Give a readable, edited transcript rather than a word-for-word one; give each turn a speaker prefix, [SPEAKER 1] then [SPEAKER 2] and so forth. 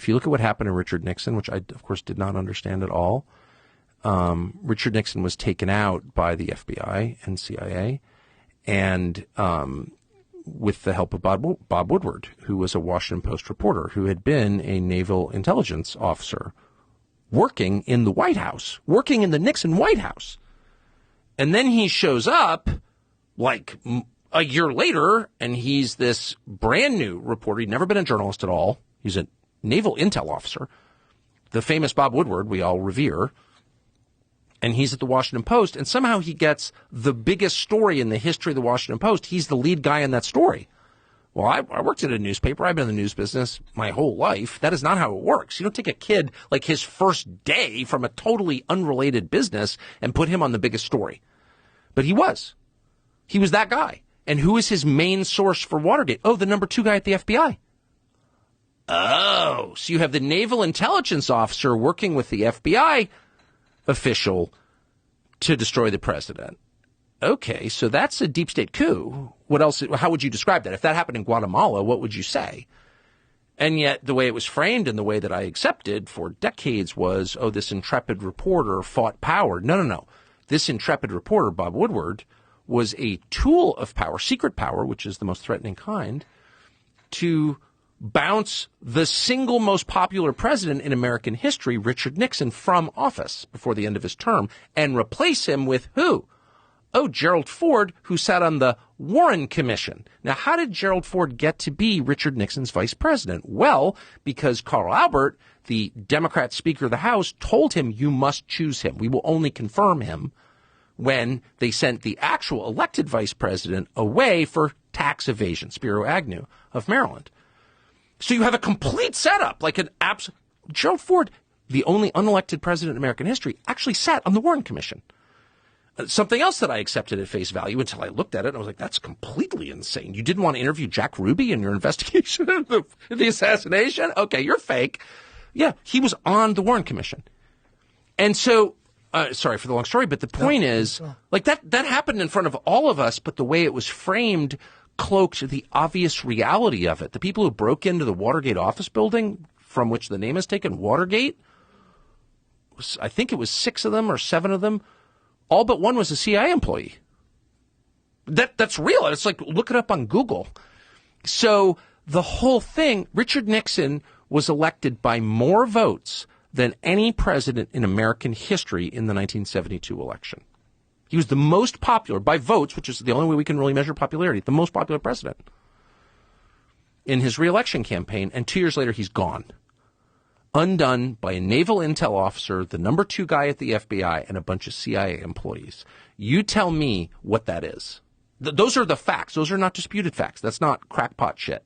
[SPEAKER 1] If you look at what happened to Richard Nixon, which I, of course, did not understand at all, Richard Nixon was taken out by the FBI and CIA, and with the help of Bob Woodward, who was a Washington Post reporter who had been a naval intelligence officer working in the White House, working in the Nixon White House. And then he shows up like a year later, and he's this brand new reporter. He'd never been a journalist at all. He's a naval intel officer, the famous Bob Woodward we all revere. And he's at the Washington Post, and somehow he gets the biggest story in the history of the Washington Post. He's the lead guy in that story. Well, I worked at a newspaper. I've been in the news business my whole life. That is not how it works. You don't take a kid like his first day from a totally unrelated business and put him on the biggest story. But he was. He was that guy. And who is his main source for Watergate? Oh, the number 2 guy at the FBI. Oh, so you have the naval intelligence officer working with the FBI official to destroy the president. Okay, so that's a deep state coup. What else? How would you describe that? If that happened in Guatemala, what would you say? And yet the way it was framed and the way that I accepted for decades was, oh, this intrepid reporter fought power. No. This intrepid reporter, Bob Woodward, was a tool of power, secret power, which is the most threatening kind, to bounce the single most popular president in American history, Richard Nixon, from office before the end of his term and replace him with who? Oh, Gerald Ford, who sat on the Warren Commission. Now, how did Gerald Ford get to be Richard Nixon's vice president? Well, because Carl Albert, the Democrat Speaker of the House, told him, you must choose him. We will only confirm him when they sent the actual elected vice president away for tax evasion, Spiro Agnew of Maryland. So you have a complete setup, like an Gerald Ford, the only unelected president in American history, actually sat on the Warren Commission. Something else that I accepted at face value until I looked at it and I was like, that's completely insane. You didn't want to interview Jack Ruby in your investigation of the assassination? Okay, you're fake. Yeah, he was on the Warren Commission. And so, sorry for the long story, but the point is, like that happened in front of all of us, but the way it was framed cloaked the obvious reality of it. The people who broke into the Watergate office building, from which the name is taken, Watergate, I think it was 6 of them or 7 of them, all but one was a CIA employee. That's real. It's like, look it up on Google. So the whole thing, Richard Nixon was elected by more votes than any president in American history in the 1972 election. He was the most popular by votes, which is the only way we can really measure popularity, the most popular president in his reelection campaign. And 2 years later, he's gone. Undone by a naval intel officer, the number 2 guy at the FBI, and a bunch of CIA employees. You tell me what that is. Those are the facts. Those are not disputed facts. That's not crackpot shit.